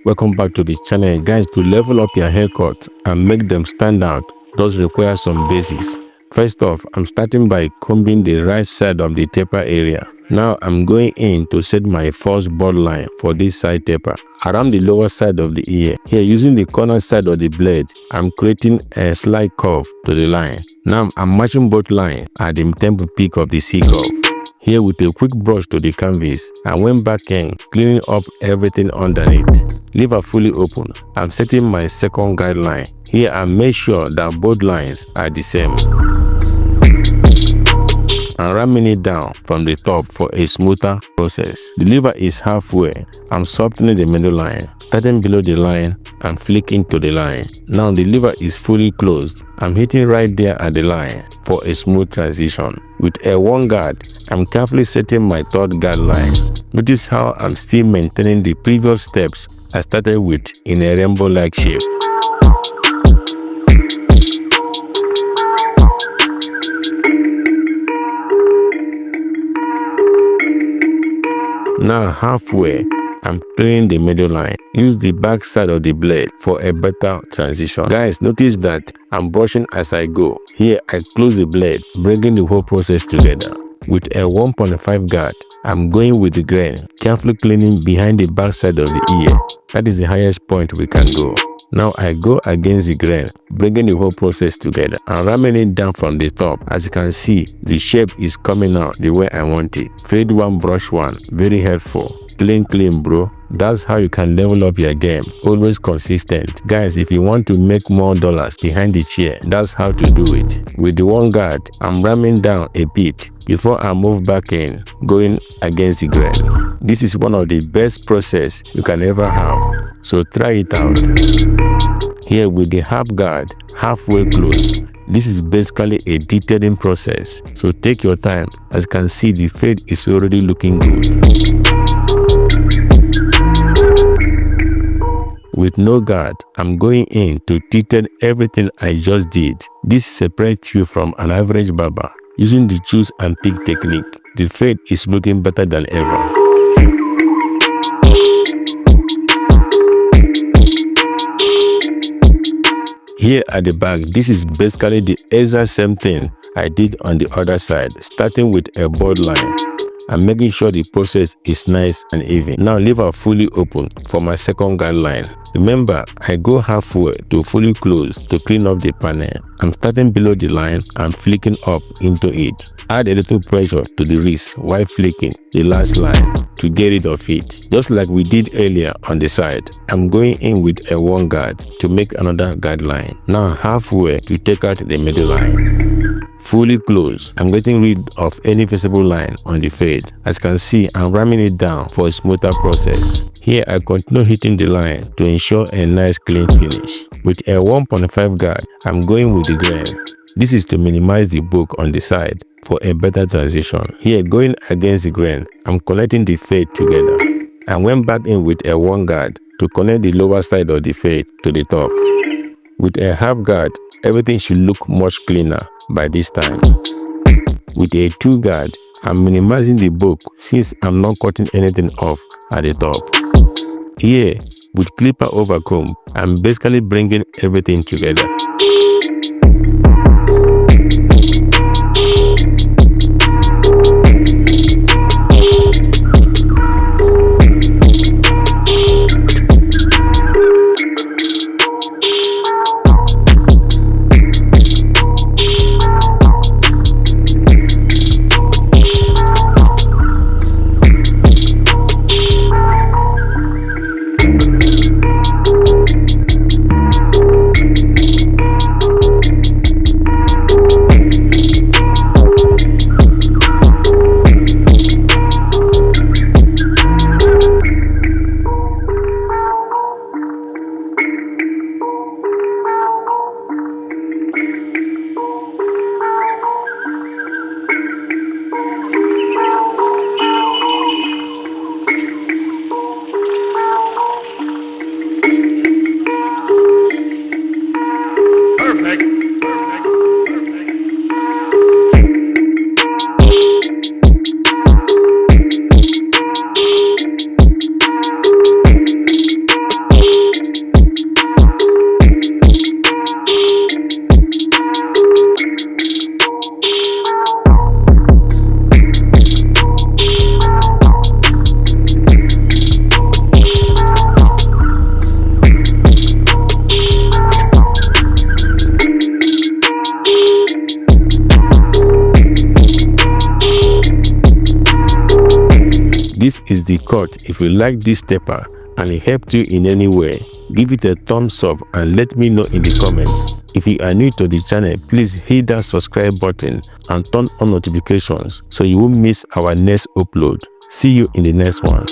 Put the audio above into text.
Welcome back to the channel. Guys, to level up your haircut and make them stand out does require some basics. First off, I'm starting by combing the right side of the taper area. Now I'm going in to set my first board line for this side taper around the lower side of the ear. Here, using the corner side of the blade, I'm creating a slight curve to the line. Now I'm matching both lines at the temple peak of the C curve. Here, with a quick brush to the canvas, I went back in, cleaning up everything underneath. Leave her fully open. I'm setting my second guideline. Here, I make sure that both lines are the same. I'm ramming it down from the top for a smoother process. The lever is halfway. I'm softening the middle line, starting below the line and flicking to the line. Now the lever is fully closed. I'm hitting right there at the line for a smooth transition. With a one guard, I'm carefully setting my third guard line. Notice how I'm still maintaining the previous steps I started with in a rainbow-like shape. Now halfway, I'm cleaning the middle line. Use the back side of the blade for a better transition. Guys, notice that I'm brushing as I go. Here, I close the blade, bringing the whole process together. With a 1.5 guard, I'm going with the grain, carefully cleaning behind the back side of the ear. That is the highest point we can go. Now I go against the grain, bringing the whole process together. I'm ramming it down from the top. As you can see, the shape is coming out the way I want it. Fade one, brush one. Very helpful. Clean, bro. That's how you can level up your game. Always consistent. Guys, if you want to make more dollars behind the chair, that's how to do it. With the one guard, I'm ramming down a bit before I move back in, going against the grain. This is one of the best process you can ever have. So try it out. Here with the half guard, halfway closed. This is basically a detailing process. So take your time. As you can see, the fade is already looking good. With no guard, I'm going in to detail everything I just did. This separates you from an average barber. Using the choose and pick technique, the fade is looking better than ever. Here at the back, this is basically the exact same thing I did on the other side, starting with a board line. I'm making sure the process is nice and even. Now leave her fully open for my second guideline. Remember, I go halfway to fully close to clean up the panel. I'm starting below the line and flicking up into it. Add a little pressure to the wrist while flicking the last line to get rid of it. Just like we did earlier on the side, I'm going in with a one guard to make another guideline. Now halfway to take out the middle line. Fully closed. I'm getting rid of any visible line on the fade. As you can see, I'm ramming it down for a smoother process. Here, I continue hitting the line to ensure a nice clean finish. With a 1.5 guard, I'm going with the grain. This is to minimize the bulk on the side for a better transition. Here, going against the grain, I'm connecting the fade together. I went back in with a one guard to connect the lower side of the fade to the top. With a half guard, everything should look much cleaner by this time. With a two guard, I'm minimizing the bulk since I'm not cutting anything off at the top. Here, with clipper over comb, I'm basically bringing everything together. the cut. If you like this stepper and it helped you in any way, give it a thumbs up and let me know in the comments. If you are new to the channel, please hit that subscribe button and turn on notifications so you won't miss our next upload. See you in the next one.